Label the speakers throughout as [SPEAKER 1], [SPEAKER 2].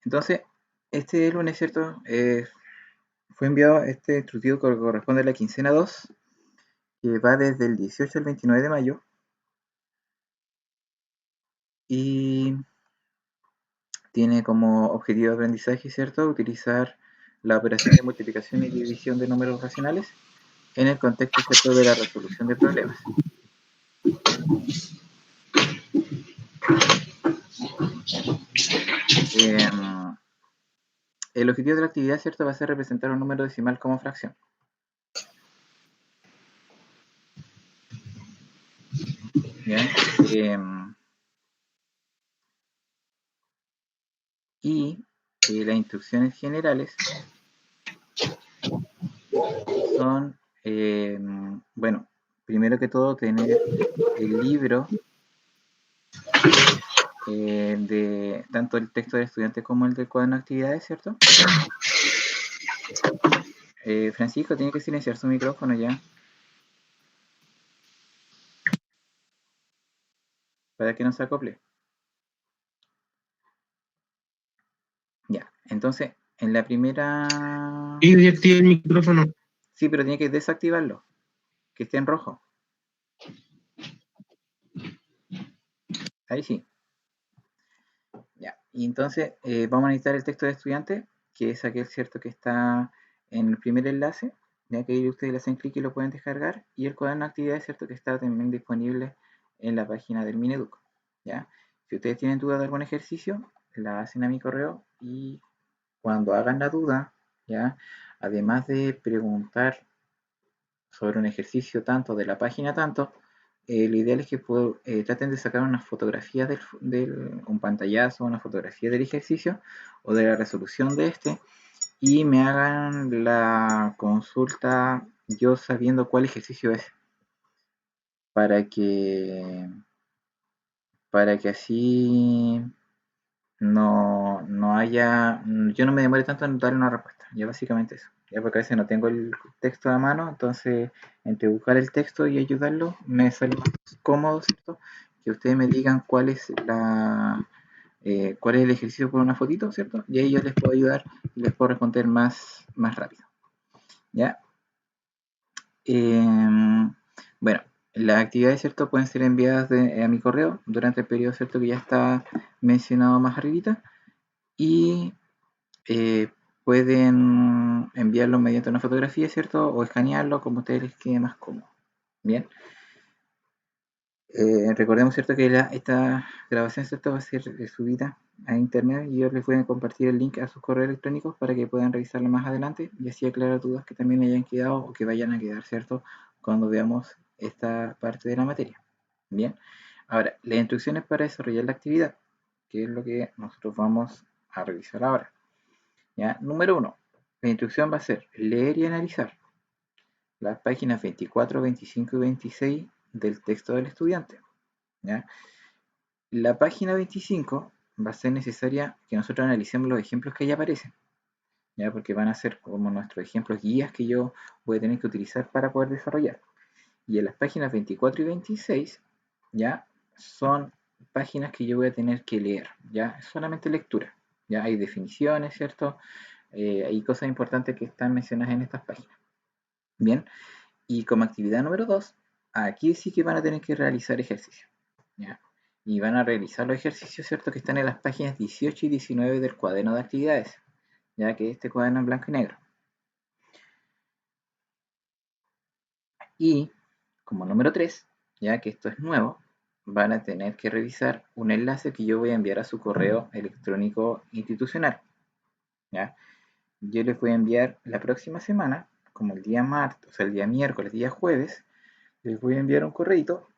[SPEAKER 1] Entonces, este lunes, ¿cierto? Fue enviado este instructivo que corresponde a la quincena 2, que va desde el 18 al 29 de mayo. Y tiene como objetivo de aprendizaje, ¿cierto?, utilizar la operación de multiplicación y división de números racionales en el contexto, ¿cierto?, de la resolución de problemas. El objetivo de la actividad, ¿cierto?, va a ser representar un número decimal como fracción. ¿Ya? Y las instrucciones generales son, bueno, primero que todo tener el libro de tanto el texto del estudiante como el del cuaderno de actividades, ¿cierto? Francisco tiene que silenciar su micrófono ya, para que no se acople. Ya, entonces, en la primera...
[SPEAKER 2] Y desactiva el micrófono.
[SPEAKER 1] Sí, pero tiene que desactivarlo, que esté en rojo. Ahí sí. Ya, y entonces vamos a necesitar el texto de estudiante, que es aquel, ¿cierto?, que está en el primer enlace, ya que ahí ustedes le hacen clic y lo pueden descargar, y el cuaderno de actividades, ¿cierto?, que está también disponible en la página del Mineduc, ¿ya? Si ustedes tienen duda de algún ejercicio, la hacen a mi correo, y cuando hagan la duda, ¿ya?, además de preguntar sobre un ejercicio tanto de la página tanto, lo ideal es que traten de sacar unas fotografías un pantallazo, una fotografía del ejercicio o de la resolución de este, y me hagan la consulta yo sabiendo cuál ejercicio es, para que así no haya, yo no me demore tanto en dar una respuesta, ya básicamente eso, ya, porque a veces no tengo el texto a mano, entonces entre buscar el texto y ayudarlo me sale más cómodo, ¿cierto?, que ustedes me digan cuál es cuál es el ejercicio por una fotito, ¿cierto?, y ahí yo les puedo ayudar y les puedo responder más rápido, ¿ya? Bueno, las actividades, ¿cierto?, pueden ser enviadas a mi correo durante el periodo, ¿cierto?, que ya está mencionado más arribita, y pueden enviarlo mediante una fotografía, ¿cierto?, o escanearlo, como a ustedes les quede más cómodo. Bien. Recordemos, ¿cierto?, que esta grabación, ¿cierto?, va a ser subida a internet, y yo les voy a compartir el link a sus correos electrónicos para que puedan revisarlo más adelante y así aclarar dudas que también hayan quedado o que vayan a quedar, ¿cierto?, cuando veamos esta parte de la materia. Bien. Ahora, las instrucciones para desarrollar la actividad, que es lo que nosotros vamos a revisar ahora. ¿Ya? Número 1. La instrucción va a ser leer y analizar las páginas 24, 25 y 26 del texto del estudiante. ¿Ya? La página 25 va a ser necesaria que nosotros analicemos los ejemplos que ahí aparecen, ¿ya? Porque van a ser como nuestros ejemplos guías que yo voy a tener que utilizar para poder desarrollar. Y en las páginas 24 y 26, ¿ya?, son páginas que yo voy a tener que leer, ¿ya? Es solamente lectura, ¿ya? Hay definiciones, ¿cierto? Hay cosas importantes que están mencionadas en estas páginas. Bien, y como actividad número 2, aquí sí que van a tener que realizar ejercicios, ¿ya? Y van a realizar los ejercicios, ¿cierto?, que están en las páginas 18 y 19 del cuaderno de actividades, ya que este cuaderno en blanco y negro. Y como número 3, ya que esto es nuevo, van a tener que revisar un enlace que yo voy a enviar a su correo electrónico institucional, ¿ya? Yo les voy a enviar la próxima semana, como el día martes, o sea, el día miércoles, día jueves, les voy a enviar un correito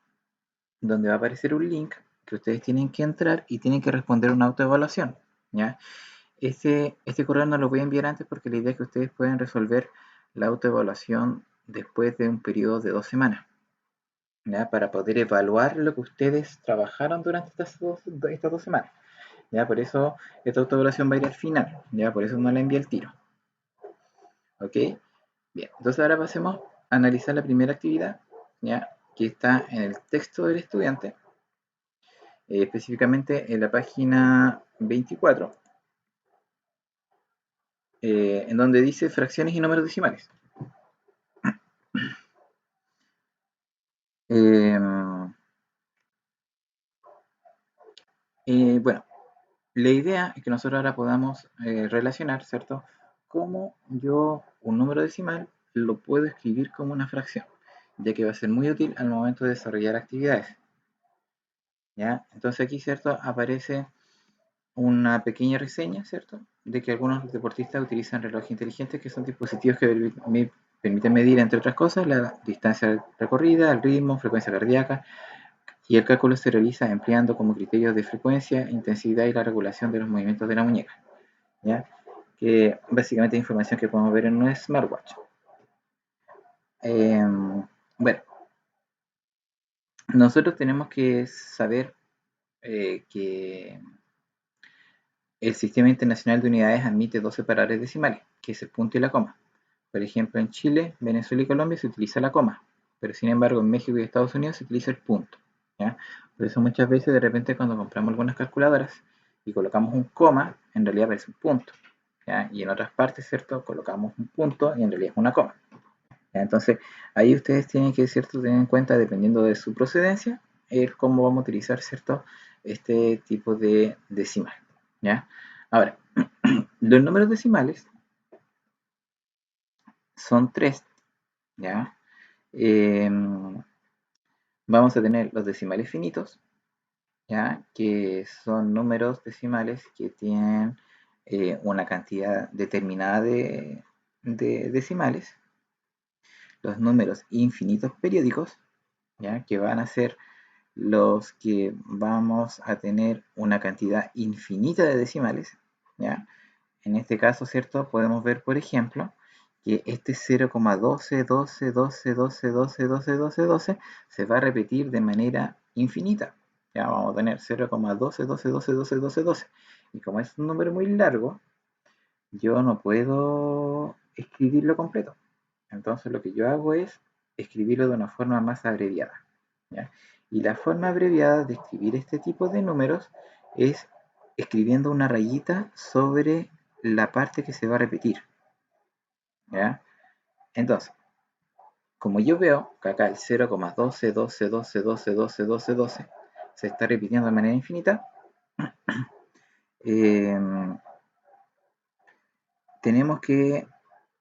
[SPEAKER 1] donde va a aparecer un link que ustedes tienen que entrar y tienen que responder una autoevaluación, ¿ya? Este correo no lo voy a enviar antes porque la idea es que ustedes puedan resolver la autoevaluación después de un periodo de 2 semanas, ¿ya? Para poder evaluar lo que ustedes trabajaron durante estas dos semanas, ¿ya? Por eso esta autoevaluación va a ir al final, ¿ya? Por eso no la envié al tiro. ¿Ok? Bien, entonces ahora pasemos a analizar la primera actividad, ¿ya?, que está en el texto del estudiante, específicamente en la página 24, en donde dice fracciones y números decimales. Bueno, la idea es que nosotros ahora podamos relacionar, ¿cierto? Cómo yo un número decimal lo puedo escribir como una fracción, ya que va a ser muy útil al momento de desarrollar actividades. ¿Ya? Entonces aquí, ¿cierto? Aparece una pequeña reseña, ¿cierto? De que algunos deportistas utilizan relojes inteligentes, que son dispositivos que permiten medir, entre otras cosas, la distancia recorrida, el ritmo, frecuencia cardíaca, y el cálculo se realiza empleando como criterios de frecuencia, intensidad y la regulación de los movimientos de la muñeca, ¿ya? Que básicamente es información que podemos ver en un smartwatch. Bueno, nosotros tenemos que saber que el Sistema Internacional de Unidades admite 2 separadores decimales, que es el punto y la coma. Por ejemplo, en Chile, Venezuela y Colombia se utiliza la coma, pero sin embargo en México y Estados Unidos se utiliza el punto, ¿ya? Por eso muchas veces de repente cuando compramos algunas calculadoras y colocamos un coma, en realidad aparece un punto, ¿ya? Y en otras partes, ¿cierto? Colocamos un punto y en realidad es una coma, ¿ya? Entonces, ahí ustedes tienen que, ¿cierto?, tener en cuenta, dependiendo de su procedencia, el cómo vamos a utilizar, ¿cierto?, este tipo de decimal, ¿ya? Ahora, los números decimales son 3, ¿ya? Vamos a tener los decimales finitos, ¿ya? Que son números decimales que tienen una cantidad determinada de decimales. Los números infinitos periódicos, ¿ya? Que van a ser los que vamos a tener una cantidad infinita de decimales, ¿ya? En este caso, ¿cierto? Podemos ver, por ejemplo, que este 0,12 se va a repetir de manera infinita. Ya vamos a tener 0,12. Y como es un número muy largo, yo no puedo escribirlo completo. Entonces lo que yo hago es escribirlo de una forma más abreviada, ¿ya? Y la forma abreviada de escribir este tipo de números es escribiendo una rayita sobre la parte que se va a repetir, ¿ya? Entonces, como yo veo que acá el 0,12 se está repitiendo de manera infinita, tenemos que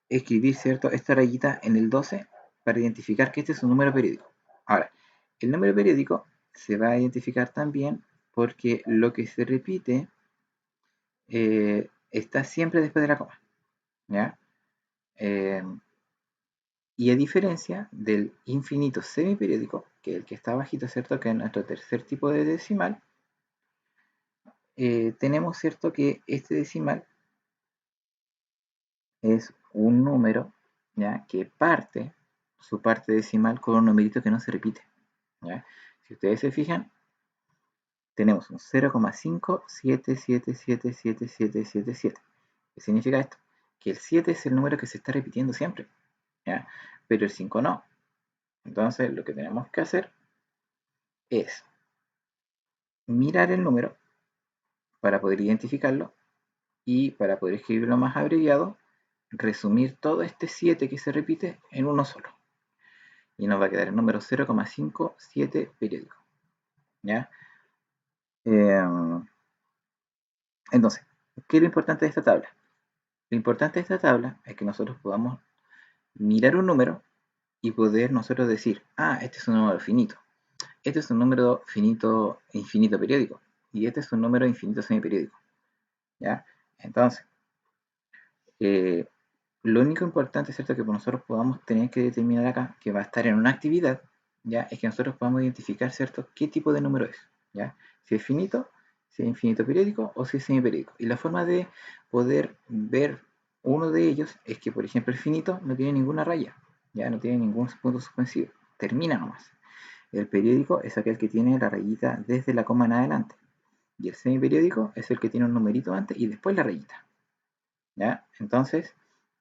[SPEAKER 1] escribir, ¿cierto?, esta rayita en el 12 para identificar que este es un número periódico. Ahora, el número periódico se va a identificar también porque lo que se repite está siempre después de la coma, ¿ya? Y a diferencia del infinito semiperiódico, que es el que está abajito, ¿cierto?, que es nuestro tercer tipo de decimal, tenemos, ¿cierto?, que este decimal es un número, ¿ya?, que parte su parte decimal con un numerito que no se repite, ¿ya? Si ustedes se fijan, tenemos un 0,5777777. ¿Qué significa esto? Que el 7 es el número que se está repitiendo siempre, ¿ya? Pero el 5 no. Entonces lo que tenemos que hacer es mirar el número para poder identificarlo y para poder escribirlo más abreviado, resumir todo este 7 que se repite en uno solo. Y nos va a quedar el número 0,57 periódico, ¿ya? Entonces, ¿qué es lo importante de esta tabla? Lo importante de esta tabla es que nosotros podamos mirar un número y poder nosotros decir, ah, este es un número finito, este es un número finito infinito periódico y este es un número infinito semiperiódico, ¿ya? Entonces, lo único importante, ¿cierto?, que nosotros podamos tener que determinar acá, que va a estar en una actividad, ¿ya?, es que nosotros podamos identificar, ¿cierto?, qué tipo de número es, ¿ya? Si es finito, si es infinito periódico o si es semiperiódico. Y la forma de poder ver uno de ellos es que, por ejemplo, el finito no tiene ninguna raya, ya no tiene ningún punto suspensivo, termina nomás. El periódico es aquel que tiene la rayita desde la coma en adelante. Y el semiperiódico es el que tiene un numerito antes y después la rayita, ¿ya? Entonces,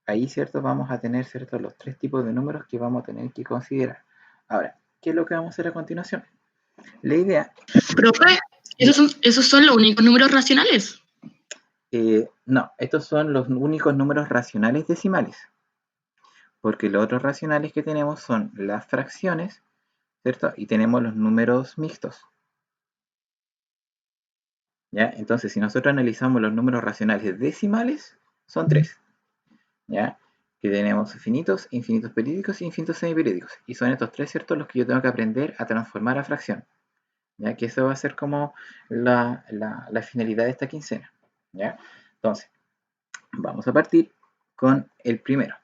[SPEAKER 1] ahí, ¿cierto?, vamos a tener, ¿cierto?, los 3 tipos de números que vamos a tener que considerar. Ahora, ¿qué es lo que vamos a hacer a continuación? La idea...
[SPEAKER 2] Profe, ¿esos son los únicos números racionales?
[SPEAKER 1] No, estos son los únicos números racionales decimales, porque los otros racionales que tenemos son las fracciones, ¿cierto? Y tenemos los números mixtos, ¿ya? Entonces, si nosotros analizamos los números racionales decimales, son tres, ¿ya? Que tenemos finitos, infinitos periódicos y infinitos semiperiódicos. Y son estos tres, ¿cierto?, los que yo tengo que aprender a transformar a fracción, ¿ya? Que eso va a ser como la finalidad de esta quincena, ¿ya? Entonces, vamos a partir con el primero,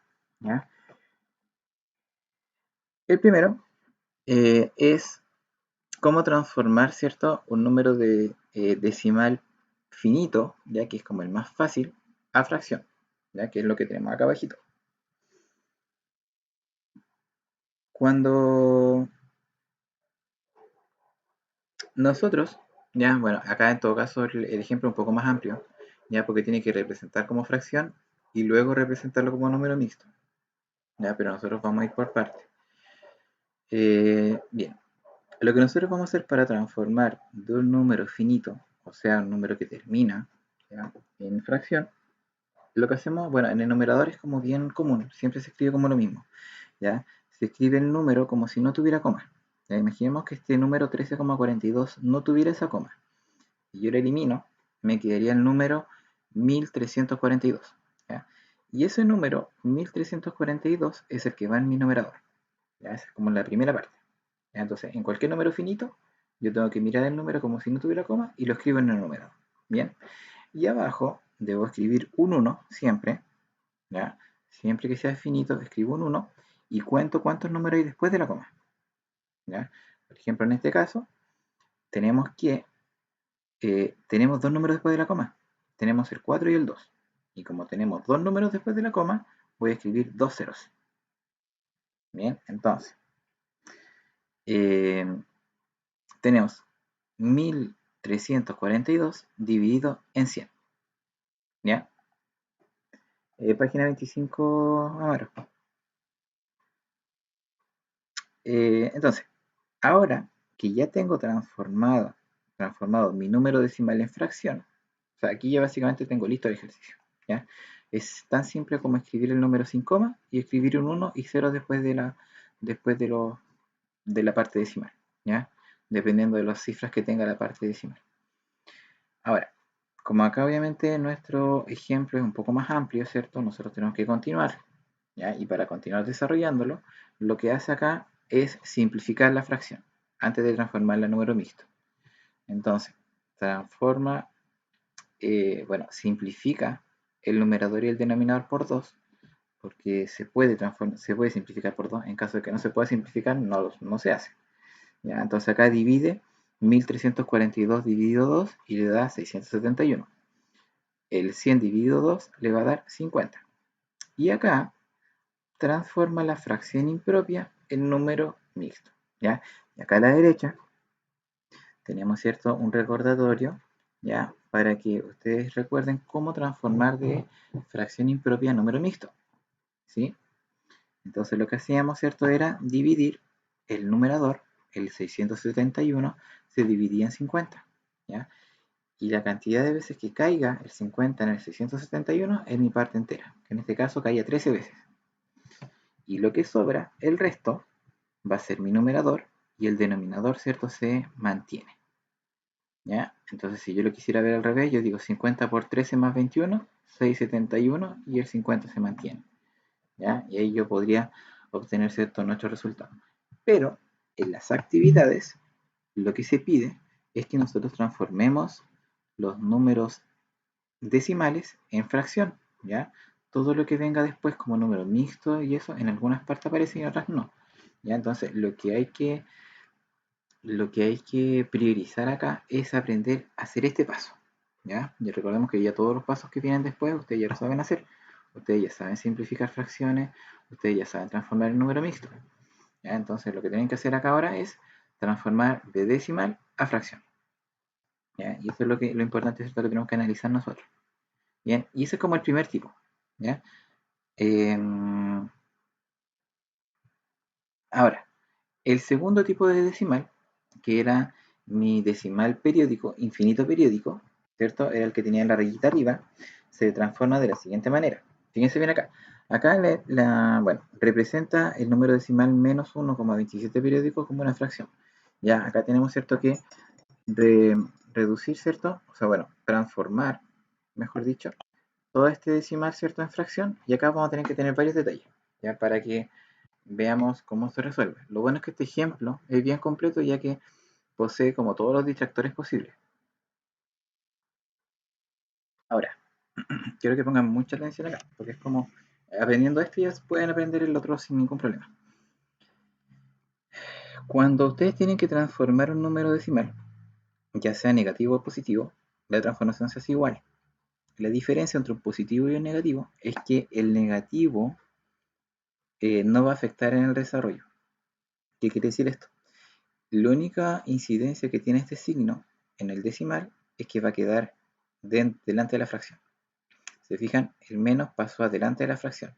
[SPEAKER 1] ¿ya? El primero es cómo transformar, ¿cierto?, un número de decimal finito, ya que es como el más fácil, a fracción, ya que es lo que tenemos acá abajito. Cuando nosotros, ya, bueno, acá en todo caso el ejemplo es un poco más amplio, ya, porque tiene que representar como fracción y luego representarlo como número mixto, ya, pero nosotros vamos a ir por partes. Bien, lo que nosotros vamos a hacer para transformar de un número finito, o sea, un número que termina, ¿ya?, en fracción, lo que hacemos, bueno, en el numerador es como bien común, siempre se escribe como lo mismo, ¿ya? Se escribe el número como si no tuviera coma. ¿Ya? Imaginemos que este número 13,42 no tuviera esa coma. Y yo lo elimino, me quedaría el número 1342, ¿ya? Y ese número 1342 es el que va en mi numerador, ¿ya? Es como la primera parte, ¿ya? Entonces, en cualquier número finito, yo tengo que mirar el número como si no tuviera coma y lo escribo en el numerador. Bien, y abajo debo escribir un 1 siempre, ¿ya? Siempre que sea finito, escribo un 1 y cuento cuántos números hay después de la coma, ¿ya? Por ejemplo, en este caso, tenemos que tenemos dos números después de la coma. Tenemos el 4 y el 2. Y como tenemos dos números después de la coma, voy a escribir dos ceros. Bien, entonces, eh, tenemos 1342 dividido en 100. ¿Ya? Página 25, Amaro. Entonces, ahora que ya tengo transformado mi número decimal en fracción, o sea, aquí ya básicamente tengo listo el ejercicio, ¿ya? Es tan simple como escribir el número sin coma y escribir un 1 y 0 después de la parte decimal, ¿ya? Dependiendo de las cifras que tenga la parte decimal. Ahora, como acá obviamente nuestro ejemplo es un poco más amplio, ¿cierto? Nosotros tenemos que continuar, ¿ya? Y para continuar desarrollándolo, lo que hace acá es simplificar la fracción antes de transformarla en número mixto. Entonces, bueno, simplifica el numerador y el denominador por 2, porque se puede simplificar por 2. En caso de que no se pueda simplificar, no se hace, ¿ya? Entonces acá divide 1342 dividido 2 y le da 671. El 100 dividido 2 le va a dar 50. Y acá transforma la fracción impropia en número mixto, ¿ya? Y acá a la derecha tenemos, ¿cierto?, un recordatorio, ¿ya?, para que ustedes recuerden cómo transformar de fracción impropia a número mixto, ¿sí? Entonces lo que hacíamos, ¿cierto?, era dividir el numerador, el 671, se dividía en 50, ¿ya? Y la cantidad de veces que caiga el 50 en el 671 es mi parte entera, que en este caso caía 13 veces. Y lo que sobra, el resto, va a ser mi numerador y el denominador, ¿cierto?, se mantiene, ¿ya? Entonces si yo lo quisiera ver al revés, yo digo 50 por 13 más 21, 671 y el 50 se mantiene, ¿ya? Y ahí yo podría obtener, ¿cierto?, nuestro resultado. Pero en las actividades lo que se pide es que nosotros transformemos los números decimales en fracción, ¿ya? Todo lo que venga después como número mixto y eso, en algunas partes aparece y en otras no, ¿ya? Entonces lo que hay que priorizar acá es aprender a hacer este paso, ¿ya? Y recordemos que ya todos los pasos que vienen después ustedes ya lo saben hacer. Ustedes ya saben simplificar fracciones, ustedes ya saben transformar el número mixto, ¿ya? Entonces lo que tienen que hacer acá ahora es transformar de decimal a fracción, ¿ya? Y eso es lo importante, es lo que tenemos que analizar nosotros. Bien, y ese es como el primer tipo, ¿ya? Ahora, el segundo tipo de decimal, que era mi decimal periódico, infinito periódico, ¿cierto? Era el que tenía la rayita arriba, se transforma de la siguiente manera. Fíjense bien acá. Acá bueno, representa el número decimal menos 1,27 periódico como una fracción. Ya, acá tenemos, ¿cierto? Que reducir, ¿cierto? O sea, bueno, transformar, mejor dicho, todo este decimal, ¿cierto? En fracción. Y acá vamos a tener que tener varios detalles, ya, para que veamos cómo se resuelve. Lo bueno es que este ejemplo es bien completo, ya que posee como todos los distractores posibles. Ahora, quiero que pongan mucha atención acá, porque es como, aprendiendo esto ya pueden aprender el otro sin ningún problema. Cuando ustedes tienen que transformar un número decimal, ya sea negativo o positivo, la transformación se hace igual. La diferencia entre un positivo y un negativo es que el negativo no va a afectar en el desarrollo. ¿Qué quiere decir esto? La única incidencia que tiene este signo en el decimal es que va a quedar delante de la fracción. ¿Se fijan? El menos pasó adelante de la fracción.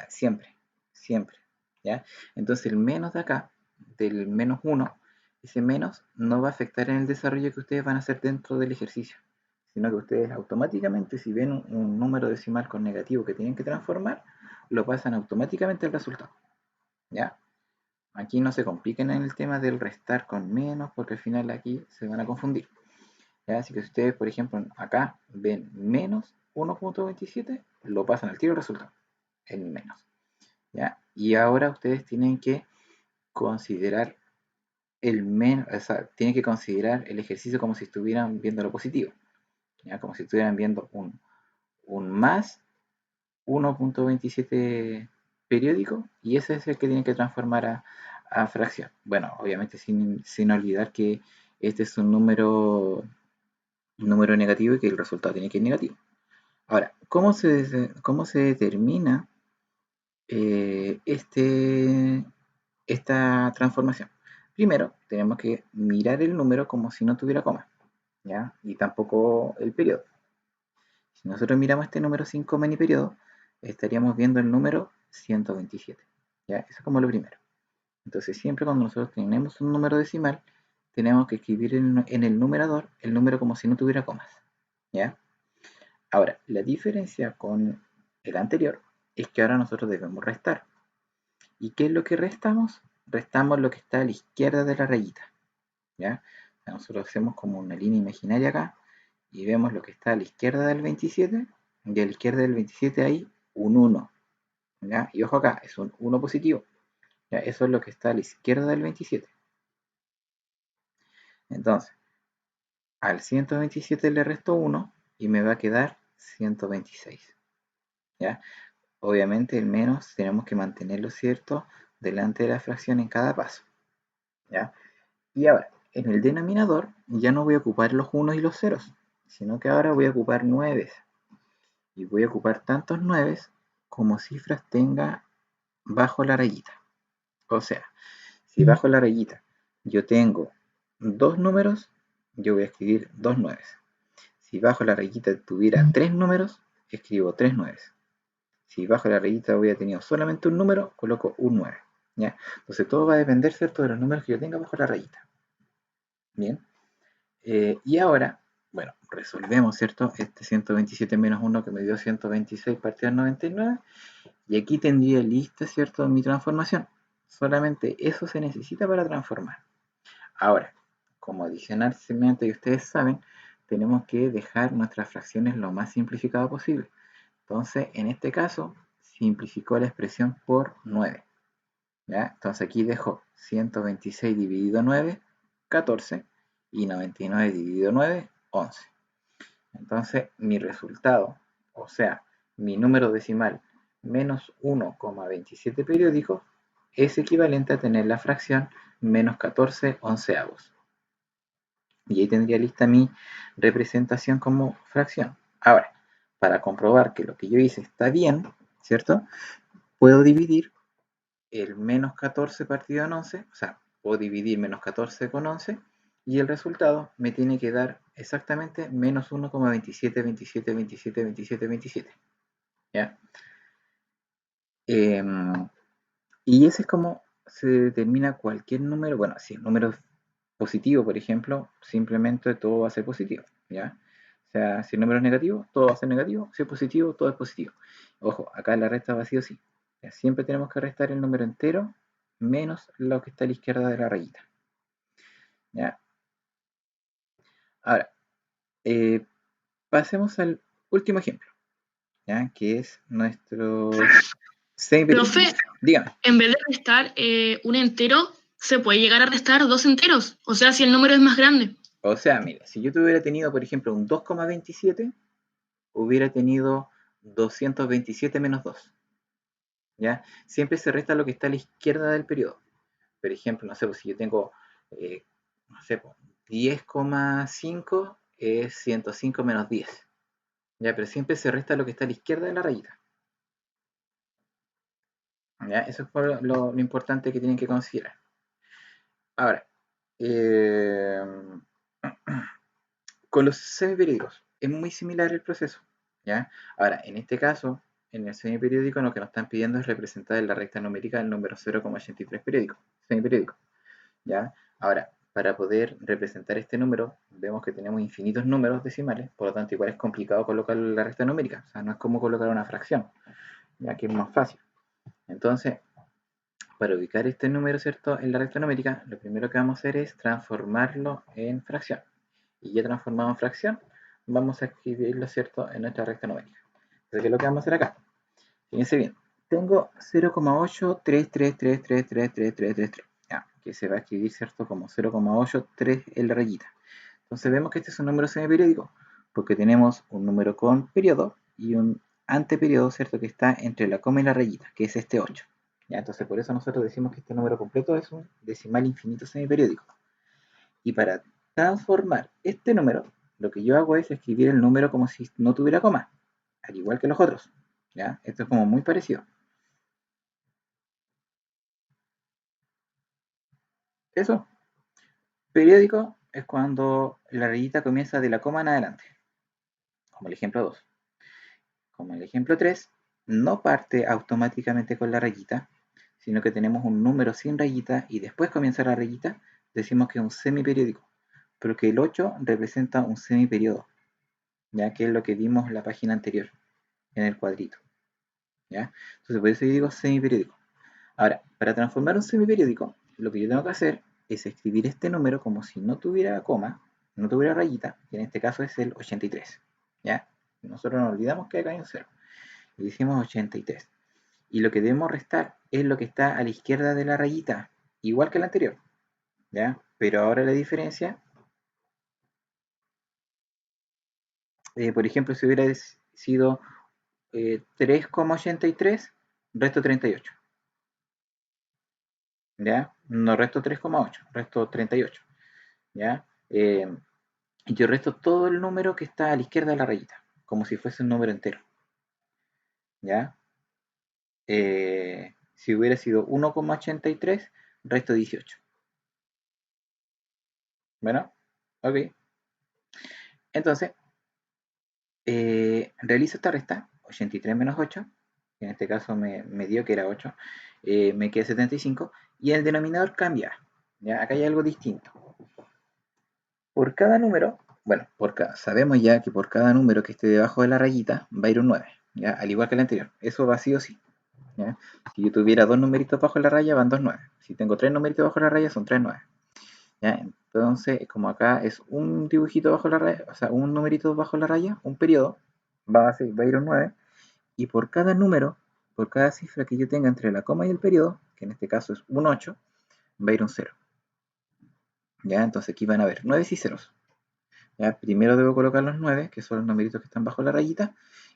[SPEAKER 1] Siempre, siempre. ¿Ya? Entonces el menos de acá, del menos 1, ese menos no va a afectar en el desarrollo que ustedes van a hacer dentro del ejercicio, sino que ustedes automáticamente, si ven un número decimal con negativo que tienen que transformar, lo pasan automáticamente al resultado. ¿Ya? Aquí no se compliquen en el tema del restar con menos, porque al final aquí se van a confundir. ¿Ya? Así que si ustedes, por ejemplo, acá ven menos 1,27, lo pasan al tiro el resultado, en menos. ¿Ya? Y ahora ustedes tienen que considerar el menos, o sea, tienen que considerar el ejercicio como si estuvieran viendo lo positivo, ¿ya? Como si estuvieran viendo un más 1,27 periódico, y ese es el que tienen que transformar a fracción. Bueno, obviamente sin olvidar que este es un número negativo y que el resultado tiene que ir negativo. Ahora, cómo se determina esta transformación? Primero, tenemos que mirar el número como si no tuviera coma, ¿ya? Y tampoco el periodo. Si nosotros miramos este número sin coma ni periodo, estaríamos viendo el número 127, ¿ya? Eso es como lo primero. Entonces, siempre cuando nosotros tenemos un número decimal, tenemos que escribir en el numerador el número como si no tuviera comas, ¿ya? Ahora, la diferencia con el anterior es que ahora nosotros debemos restar. ¿Y qué es lo que restamos? Restamos lo que está a la izquierda de la rayita, ¿ya? O sea, nosotros hacemos como una línea imaginaria acá y vemos lo que está a la izquierda del 27, y a la izquierda del 27 hay un 1, ¿ya? Y ojo acá, es un 1 positivo, ¿ya? Eso es lo que está a la izquierda del 27. Entonces, al 127 le resto 1 y me va a quedar 126, ¿ya? Obviamente el menos tenemos que mantenerlo, ¿cierto?, delante de la fracción en cada paso, ¿ya? Y ahora, en el denominador ya no voy a ocupar los unos y los ceros, sino que ahora voy a ocupar 9. Y voy a ocupar tantos 9 como cifras tenga bajo la rayita. O sea, si bajo la rayita yo tengo dos números, yo voy a escribir dos 9. Si bajo la rayita tuviera tres números, escribo tres 9. Si bajo la rayita hubiera tenido solamente un número, coloco un 9. ¿Ya? Entonces todo va a depender, ¿cierto?, de los números que yo tenga bajo la rayita. Bien. Y ahora, bueno, resolvemos, ¿cierto?, este 127 menos 1 que me dio 126 partido del 99. Y aquí tendría lista, ¿cierto?, mi transformación. Solamente eso se necesita para transformar. Ahora, como adicionalmente, y ustedes saben, tenemos que dejar nuestras fracciones lo más simplificado posible. Entonces, en este caso, simplificó la expresión por 9. ¿Ya? Entonces aquí dejo 126 dividido 9, 14, y 99 dividido 9, 11. Entonces mi resultado, o sea, mi número decimal menos 1,27 periódicos, es equivalente a tener la fracción menos 14 onceavos. Y ahí tendría lista mi representación como fracción. Ahora, para comprobar que lo que yo hice está bien, ¿cierto?, puedo dividir el menos 14 partido en 11, o sea, puedo dividir menos 14 con 11, y el resultado me tiene que dar exactamente menos 1,27, 27, 27, 27, 27. ¿Ya? Y ese es como se determina cualquier número. Bueno, si el número es positivo, por ejemplo, simplemente todo va a ser positivo, ¿ya? sea, si el número es negativo, todo va a ser negativo. Si es positivo, todo es positivo. Ojo, acá la resta va sí o sí. Ya, siempre tenemos que restar el número entero menos lo que está a la izquierda de la rayita. ¿Ya? Ahora, pasemos al último ejemplo, ¿ya? Que es nuestro semiperiódico.
[SPEAKER 2] Profe,
[SPEAKER 1] Dígame.
[SPEAKER 2] en vez de restar un entero, se puede llegar a restar dos enteros. O sea, si el número es más grande.
[SPEAKER 1] O sea, mire, si yo tuviera tenido, por ejemplo, un 2,27, hubiera tenido 227 menos 2. ¿Ya? Siempre se resta lo que está a la izquierda del periodo. Por ejemplo, no sé, pues si yo tengo, no sé, pues, 10,5 es 105 menos 10. ¿Ya? Pero siempre se resta lo que está a la izquierda de la rayita. ¿Ya? Eso es lo importante que tienen que considerar. Ahora, eh, con los semiperiódicos es muy similar el proceso. ¿Ya? Ahora, en este caso, en el semiperiódico lo que nos están pidiendo es representar en la recta numérica el número 0,83 semiperiódico. ¿Ya? Ahora, para poder representar este número, vemos que tenemos infinitos números decimales, por lo tanto igual es complicado colocar la recta numérica, o sea, no es como colocar una fracción, ya que es más fácil. Entonces, para ubicar este número, ¿cierto?, en la recta numérica, lo primero que vamos a hacer es transformarlo en fracción. Y ya transformado en fracción, vamos a escribirlo, ¿cierto?, en nuestra recta numérica. Entonces, ¿qué es lo que vamos a hacer acá? Fíjense bien, tengo 0,833333333, que se va a escribir, ¿cierto?, como 0,83 en la rayita. Entonces vemos que este es un número semiperiódico, porque tenemos un número con periodo y un anteperiodo, ¿cierto?, que está entre la coma y la rayita, que es este 8. ¿Ya? Entonces por eso nosotros decimos que este número completo es un decimal infinito semiperiódico. Y para transformar este número, lo que yo hago es escribir el número como si no tuviera coma, al igual que los otros. ¿Ya? Esto es como muy parecido. Eso. Periódico es cuando la rayita comienza de la coma en adelante, como el ejemplo 2. Como el ejemplo 3, no parte automáticamente con la rayita, sino que tenemos un número sin rayita y después comienza la rayita, decimos que es un semiperiódico, pero que el 8 representa un semiperiodo, ya que es lo que vimos en la página anterior, en el cuadrito. ¿Ya? Entonces por eso yo digo semiperiódico. Ahora, para transformar un semiperiódico, lo que yo tengo que hacer es escribir este número como si no tuviera coma, no tuviera rayita, que en este caso es el 83. ¿Ya? Nosotros nos olvidamos que acá hay un 0. Y decimos 83. Y lo que debemos restar es lo que está a la izquierda de la rayita, igual que el anterior. ¿Ya? Pero ahora la diferencia, por ejemplo, si hubiera sido 3,83, resto 38. ¿Ya? No resto 3,8, resto 38. ¿Ya? Y yo resto todo el número que está a la izquierda de la rayita, como si fuese un número entero. ¿Ya? Si hubiera sido 1,83, resto 18. Bueno, ok. Entonces, realizo esta resta, 83 menos 8, que en este caso me dio que era 8, me queda 75, y el denominador cambia. ¿Ya? Acá hay algo distinto. Por cada número, bueno, sabemos ya que por cada número que esté debajo de la rayita va a ir un 9, ¿ya? Al igual que el anterior. Eso va sí o sí. ¿Ya? Si yo tuviera dos numeritos bajo la raya, van 2 9. Si tengo tres numeritos bajo la raya, son 3 9. ¿Ya? Entonces, como acá es un dibujito bajo la raya, o sea, un numerito bajo la raya, un periodo, va a ir un 9. Y por cada número, por cada cifra que yo tenga entre la coma y el periodo, que en este caso es un 8, va a ir un 0. ¿Ya? Entonces aquí van a haber 9 y ceros. ¿Ya? Primero debo colocar los 9, que son los numeritos que están bajo la rayita,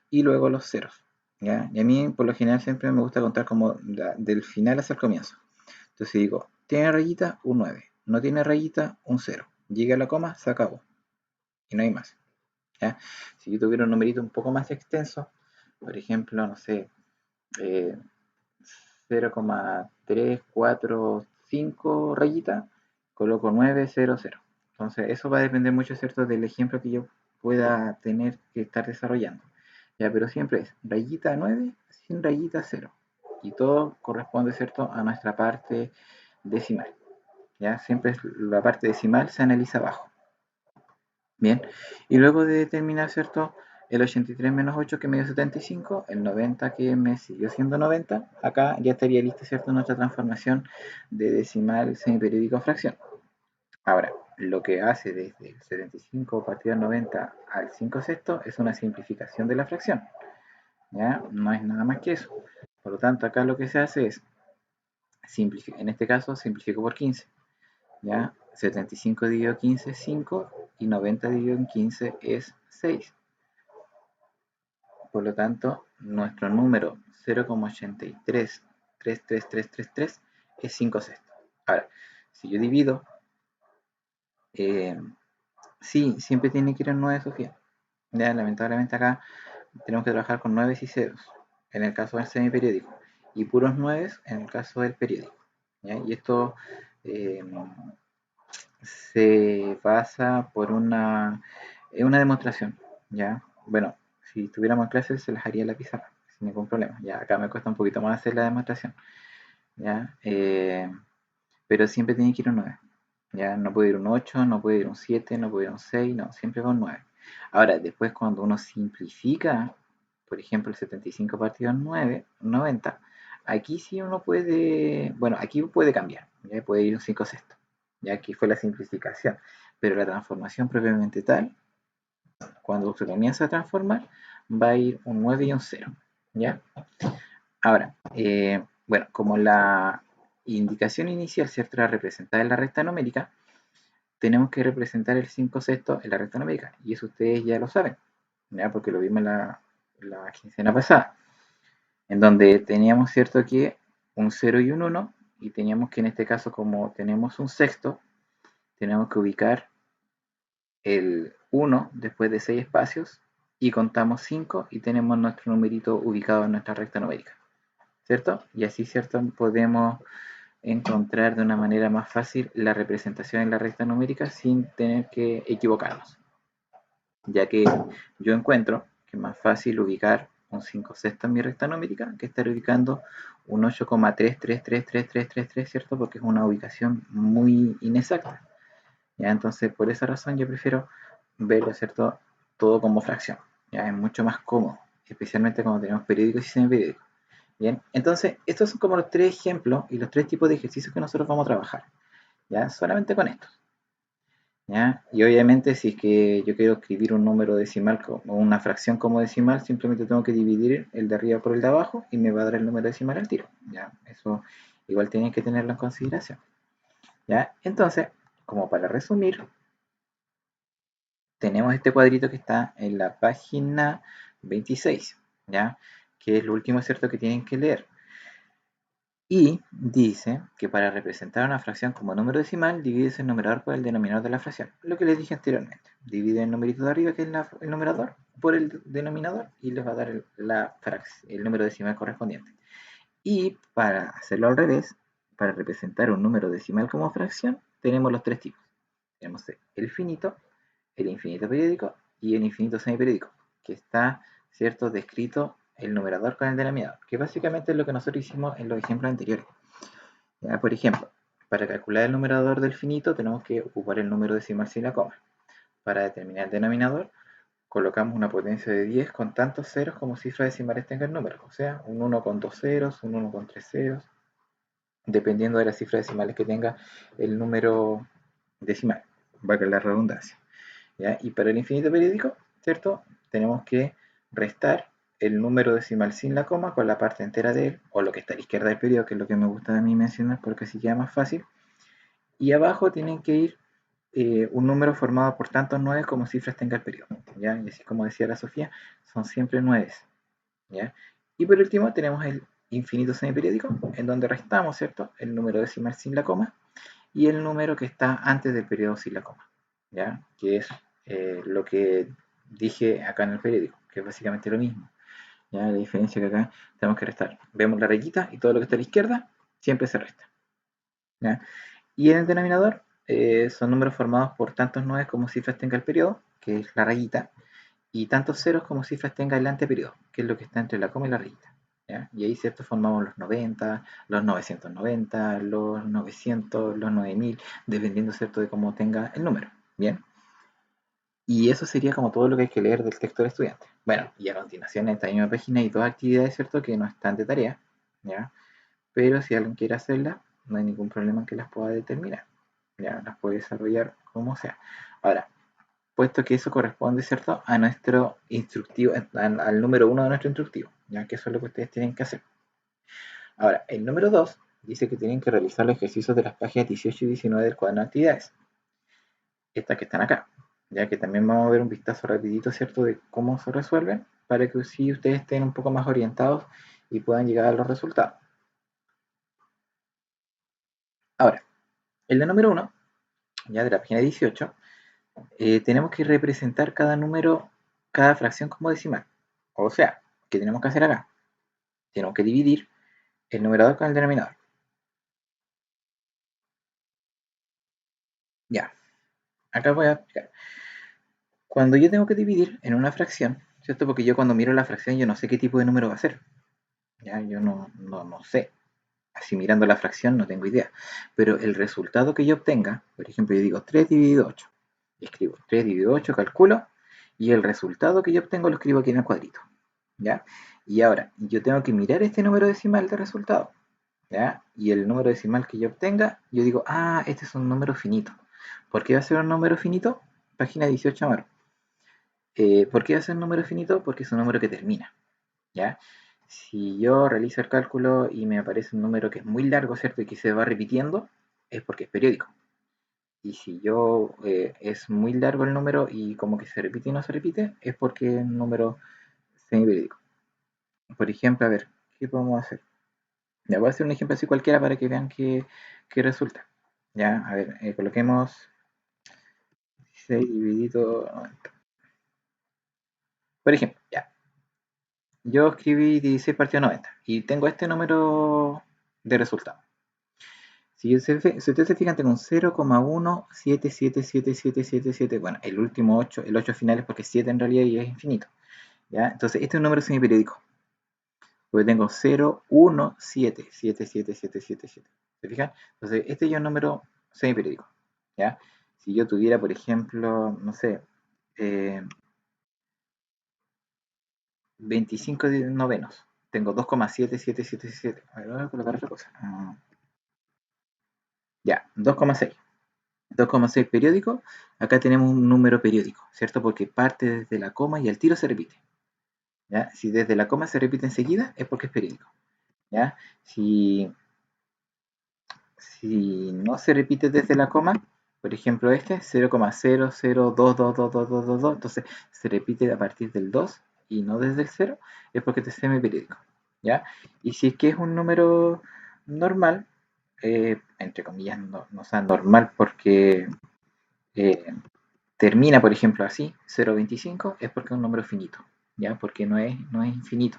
[SPEAKER 1] y luego los ceros. ¿Ya? Y a mí, por lo general, siempre me gusta contar como del final hacia el comienzo. Entonces digo, ¿tiene rayita? Un 9. ¿No tiene rayita? Un 0. Llega a la coma, se acabó. Y no hay más. ¿Ya? Si yo tuviera un numerito un poco más extenso, por ejemplo, no sé, 0,345 rayita, coloco 900. Entonces eso va a depender mucho, ¿cierto?, del ejemplo que yo pueda tener que estar desarrollando. Ya, pero siempre es rayita 9 sin rayita 0. Y todo corresponde, ¿cierto?, a nuestra parte decimal. Ya, siempre la parte decimal se analiza abajo. Bien, y luego de determinar, ¿cierto? El 83 menos 8 que me dio 75, el 90 que me siguió siendo 90, acá ya estaría lista, ¿cierto? Nuestra transformación de decimal semiperiódico a fracción. Ahora, lo que hace desde el 75 partido del 90 al 5 sextos es una simplificación de la fracción, ¿ya? No es nada más que eso. Por lo tanto, acá lo que se hace es, en este caso, simplifico por 15, ¿ya? 75 dividido 15 es 5 y 90 dividido en 15 es 6. Por lo tanto, nuestro número 0,8333333 es 5 sextos. Ahora, si yo divido, sí, siempre tiene que ir en 9, Sofía. Ya, lamentablemente acá tenemos que trabajar con 9 y ceros, en el caso del semiperiódico, y puros 9 en el caso del periódico. ¿Ya? Y esto eh, se basa por una demostración. ¿Ya? Bueno, si tuviéramos clases se las haría en la pizarra, sin ningún problema. Ya, acá me cuesta un poquito más hacer la demostración. ¿Ya? Pero siempre tiene que ir un 9. ¿Ya? No puede ir un 8, no puede ir un 7, no puede ir un 6, no, siempre va un 9. Ahora, después cuando uno simplifica, por ejemplo, el 75 partido en 9, 90, aquí sí uno puede, bueno, aquí puede cambiar, ¿ya? Puede ir un 5 sexto, ya aquí fue la simplificación, pero la transformación propiamente tal, cuando se comienza a transformar, va a ir un 9 y un 0, ¿ya? Ahora, bueno, como la indicación inicial, ¿cierto?, era representada en la recta numérica, tenemos que representar el 5 sextos en la recta numérica, y eso ustedes ya lo saben, ¿ya? Porque lo vimos en la quincena pasada, en donde teníamos, ¿cierto?, que un 0 y un 1, y teníamos que en este caso, como tenemos un sexto, tenemos que ubicar el 1 después de 6 espacios, y contamos 5 y tenemos nuestro numerito ubicado en nuestra recta numérica, ¿cierto? Y así, ¿cierto?, podemos encontrar de una manera más fácil la representación en la recta numérica sin tener que equivocarnos, ya que yo encuentro que es más fácil ubicar un 5 sextos en mi recta numérica que estar ubicando un 8,333333, ¿cierto? Porque es una ubicación muy inexacta. ¿Ya? Entonces, por esa razón yo prefiero verlo, ¿cierto?, todo como fracción. ¿Ya? Es mucho más cómodo, especialmente cuando tenemos periódicos y semiperiódicos. Bien, entonces estos son como los tres ejemplos y los tres tipos de ejercicios que nosotros vamos a trabajar, ¿ya? Solamente con estos, ¿ya? Y obviamente si es que yo quiero escribir un número decimal o una fracción como decimal, simplemente tengo que dividir el de arriba por el de abajo y me va a dar el número decimal al tiro, ¿ya? Eso igual tienen que tenerlo en consideración, ¿ya? Entonces, como para resumir, tenemos este cuadrito que está en la página 26, ¿ya? Que es lo último, ¿cierto?, que tienen que leer. Y dice que para representar una fracción como número decimal, divides el numerador por el denominador de la fracción. Lo que les dije anteriormente. Divide el numerito de arriba, que es el numerador, por el denominador y les va a dar el número decimal correspondiente. Y para hacerlo al revés, para representar un número decimal como fracción, tenemos los tres tipos. Tenemos el finito, el infinito periódico y el infinito semiperiódico, que está, ¿cierto?, descrito el numerador con el denominador, que básicamente es lo que nosotros hicimos en los ejemplos anteriores. ¿Ya? Por ejemplo, para calcular el numerador del finito tenemos que ocupar el número decimal sin la coma. Para determinar el denominador, colocamos una potencia de 10 con tantos ceros como cifras decimales tenga el número, o sea, un 1 con 2 ceros, un 1 con 3 ceros, dependiendo de las cifras decimales que tenga el número decimal, valga la redundancia. ¿Ya? Y para el infinito periódico, ¿cierto?, tenemos que restar el número decimal sin la coma con la parte entera de él, o lo que está a la izquierda del periodo, que es lo que me gusta a mí mencionar porque así queda más fácil. Y abajo tienen que ir un número formado por tantos 9 como cifras tenga el periodo, ¿ya? Y así como decía la Sofía, son siempre 9, ¿ya? Y por último tenemos el infinito semiperiódico, en donde restamos, ¿cierto?, el número decimal sin la coma y el número que está antes del periodo sin la coma, ¿ya? Que es lo que dije acá en el periódico, que es básicamente lo mismo. ¿Ya? La diferencia que acá tenemos que restar. Vemos la rayita y todo lo que está a la izquierda siempre se resta, ¿ya? Y en el denominador son números formados por tantos 9 como cifras tenga el periodo, que es la rayita, y tantos ceros como cifras tenga el anteperiodo, que es lo que está entre la coma y la rayita. ¿Ya? Y ahí, ¿cierto?, formamos los 90, los 990, los 900, los 9000, dependiendo, ¿cierto?, de cómo tenga el número. Bien. Y eso sería como todo lo que hay que leer del texto del estudiante. Bueno, y a continuación en esta misma página hay dos actividades, ¿cierto? Que no están de tarea, ¿ya? Pero si alguien quiere hacerlas, no hay ningún problema en que las pueda determinar, ¿ya? Las puede desarrollar como sea. Ahora, puesto que eso corresponde, ¿cierto? A nuestro instructivo, al número 1 de nuestro instructivo, ya que eso es lo que ustedes tienen que hacer. Ahora, el número 2 dice que tienen que realizar los ejercicios de las páginas 18 y 19 del cuaderno de actividades. Estas que están acá, ya que también vamos a ver un vistazo rapidito, ¿cierto?, de cómo se resuelven, para que sí ustedes estén un poco más orientados y puedan llegar a los resultados. Ahora, en la número 1, ya de la página 18, tenemos que representar cada número, cada fracción como decimal. O sea, ¿qué tenemos que hacer acá? Tenemos que dividir el numerador con el denominador. Ya, acá voy a explicar. Cuando yo tengo que dividir en una fracción, ¿cierto? Porque yo cuando miro la fracción yo no sé qué tipo de número va a ser. Ya, yo no sé. Así mirando la fracción no tengo idea. Pero el resultado que yo obtenga, por ejemplo, yo digo 3 dividido 8. Escribo 3 dividido 8, calculo, y el resultado que yo obtengo lo escribo aquí en el cuadrito. ¿Ya? Y ahora, yo tengo que mirar este número decimal de resultado. ¿Ya? Y el número decimal que yo obtenga, yo digo, ah, este es un número finito. ¿Por qué va a ser un número finito? Página 18, Amaro. ¿Por qué va a ser un número finito? Porque es un número que termina. ¿Ya? Si yo realizo el cálculo y me aparece un número que es muy largo, ¿cierto? Y que se va repitiendo, es porque es periódico. Y si yo es muy largo el número y como que se repite y no se repite, es porque es un número semiperiódico. Por ejemplo, a ver, ¿qué podemos hacer? Ya voy a hacer un ejemplo así cualquiera para que vean qué resulta. Ya, a ver, coloquemos 16 dividido 90. Por ejemplo, ya, yo escribí 16 partido 90 y tengo este número de resultado. Si ustedes se fijan, tengo un 0,1777777. Bueno, el último 8, el 8 final es porque 7 en realidad y es infinito. ¿Ya? Entonces, este es un número semiperiódico. Porque tengo 0,1777777. ¿Se fijan? Entonces, este ya es un número semiperiódico. ¿Ya? Si yo tuviera, por ejemplo, no sé, 25 novenos, tengo 2,7777. A ver, voy a colocar otra cosa. Ya, 2,6. 2,6 periódico, acá tenemos un número periódico, ¿cierto? Porque parte desde la coma y al tiro se repite. ¿Ya? Si desde la coma se repite enseguida, es porque es periódico. ¿Ya? Si no se repite desde la coma, por ejemplo este, 0,00222222, entonces se repite a partir del 2 y no desde el 0, es porque este es semiperiódico. ¿Ya? Y si es que es un número normal, entre comillas, no sea normal porque eh, termina, por ejemplo, así, 0,25, es porque es un número finito, ¿ya? Porque no es infinito,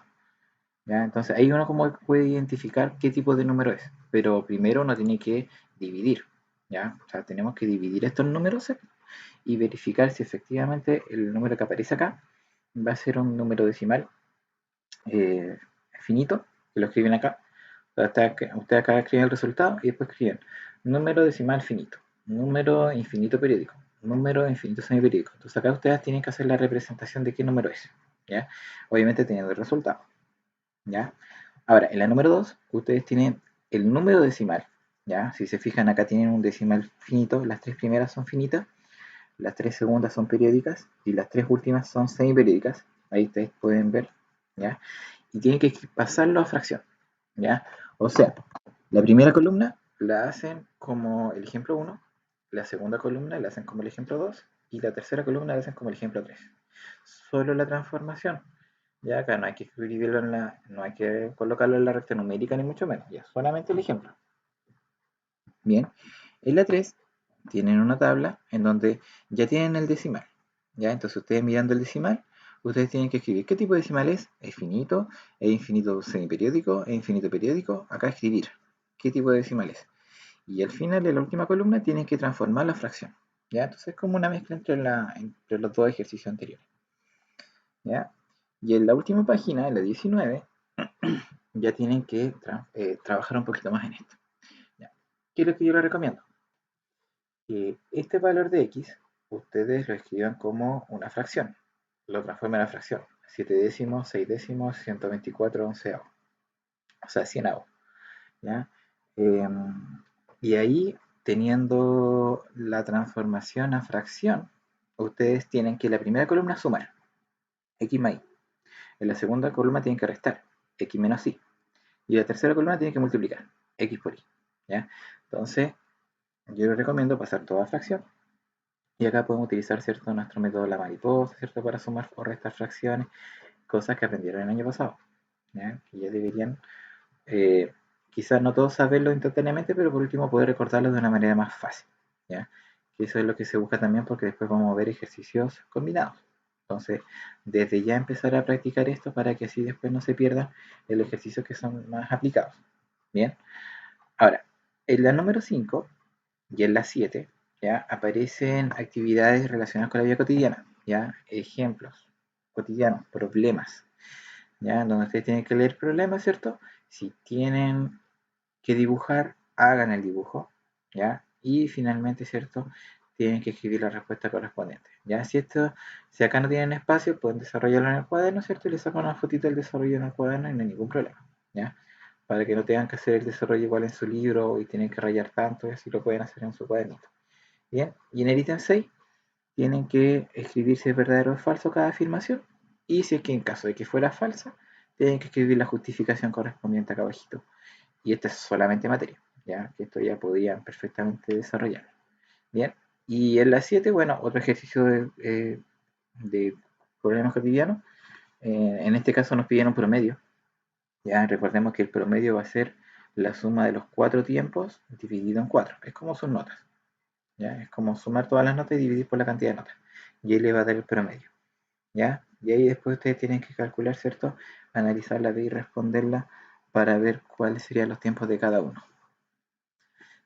[SPEAKER 1] ¿ya? Entonces ahí uno como puede identificar qué tipo de número es, pero primero uno tiene que dividir, ¿ya? O sea, tenemos que dividir estos números y verificar si efectivamente el número que aparece acá va a ser un número decimal finito, que lo escriben acá. Usted acá escriben el resultado y después escriben número decimal finito, número infinito periódico, número infinito semiperiódico. Entonces acá ustedes tienen que hacer la representación de qué número es, ¿ya? Obviamente teniendo el resultado, ¿ya? Ahora, en la número 2, ustedes tienen el número decimal, ¿ya? Si se fijan acá tienen un decimal finito, las tres primeras son finitas, las tres segundas son periódicas y las tres últimas son semiperiódicas. Ahí ustedes pueden ver, ¿ya? Y tienen que pasarlo a fracción, ¿ya? O sea, la primera columna la hacen como el ejemplo 1, la segunda columna la hacen como el ejemplo 2 y la tercera columna la hacen como el ejemplo 3. Solo la transformación. Ya acá no hay que escribirlo no hay que colocarlo en la recta numérica ni mucho menos, ya solamente el ejemplo. Bien, en la 3 tienen una tabla en donde ya tienen el decimal. ¿Ya? Entonces ustedes mirando el decimal, ustedes tienen que escribir qué tipo de decimal es finito, es infinito semiperiódico, es infinito periódico. Acá escribir qué tipo de decimal es. Y al final de la última columna tienen que transformar la fracción. ¿Ya? Entonces es como una mezcla entre los dos ejercicios anteriores. ¿Ya? Y en la última página, en la 19, ya tienen que trabajar un poquito más en esto. ¿Ya? ¿Qué es lo que yo les recomiendo? Este valor de x, ustedes lo escriban como una fracción, lo transformen a fracción, 7 décimos, 6 décimos, 124 onceavos, o sea, 100avos, ¿ya? Y ahí, teniendo la transformación a fracción, ustedes tienen que en la primera columna sumar, x más y. En la segunda columna tienen que restar, x menos y. Y en la tercera columna tienen que multiplicar, x por y. ¿Ya? Entonces, yo les recomiendo pasar toda fracción. Y acá podemos utilizar, ¿cierto?, nuestro método de la mariposa, ¿cierto?, para sumar o restar fracciones, cosas que aprendieron el año pasado, ¿ya? Que ya deberían, eh, quizás no todos saberlo instantáneamente, pero por último poder recordarlo de una manera más fácil, ¿ya? Que eso es lo que se busca también, porque después vamos a ver ejercicios combinados. Entonces, desde ya empezar a practicar esto para que así después no se pierdan los ejercicios que son más aplicados. Bien, ahora, en la número 5 y en la 7, ¿ya?, aparecen actividades relacionadas con la vida cotidiana, ¿ya? Ejemplos cotidianos, problemas, ¿ya? Donde ustedes tienen que leer problemas, ¿cierto? Si tienen que dibujar, hagan el dibujo, ¿ya? Y finalmente, ¿cierto?, tienen que escribir la respuesta correspondiente, ¿ya? Si acá no tienen espacio, pueden desarrollarlo en el cuaderno, ¿cierto? Y le sacan una fotito del desarrollo en el cuaderno y no hay ningún problema, ¿ya? Para que no tengan que hacer el desarrollo igual en su libro y tienen que rayar tanto, y así lo pueden hacer en su cuadernito. Bien, y en el ítem 6 tienen que escribir si es verdadero o falso cada afirmación, y si es que en caso de que fuera falsa, tienen que escribir la justificación correspondiente acá abajito. Y esta es solamente materia, ya que esto ya podían perfectamente desarrollar. Bien, y en la 7, bueno, otro ejercicio de problemas cotidianos. En este caso nos pidieron promedio. Ya recordemos que el promedio va a ser la suma de los 4 tiempos dividido en 4. Es como sus notas. ¿Ya? Es como sumar todas las notas y dividir por la cantidad de notas. Y ahí le va a dar el promedio. ¿Ya? Y ahí después ustedes tienen que calcular, ¿cierto? Analizarla y responderla para ver cuáles serían los tiempos de cada uno.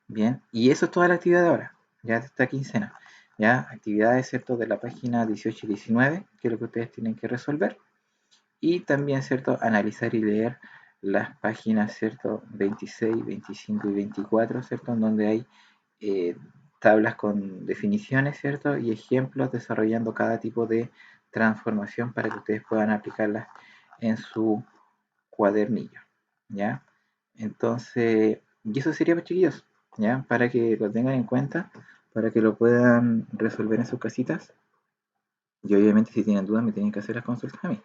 [SPEAKER 1] Bien, y eso es toda la actividad de ahora, ya de esta quincena. Ya, actividades, ¿cierto?, de la página 18 y 19, que es lo que ustedes tienen que resolver. Y también, ¿cierto?, analizar y leer las páginas, ¿cierto?, 26, 25 y 24, ¿cierto?, en donde hay tablas con definiciones, ¿cierto?, y ejemplos desarrollando cada tipo de transformación para que ustedes puedan aplicarlas en su cuadernillo, ¿ya? Entonces, y eso sería, pues, chiquillos, ¿ya? Para que lo tengan en cuenta, para que lo puedan resolver en sus casitas. Y obviamente si tienen dudas me tienen que hacer las consultas a mí.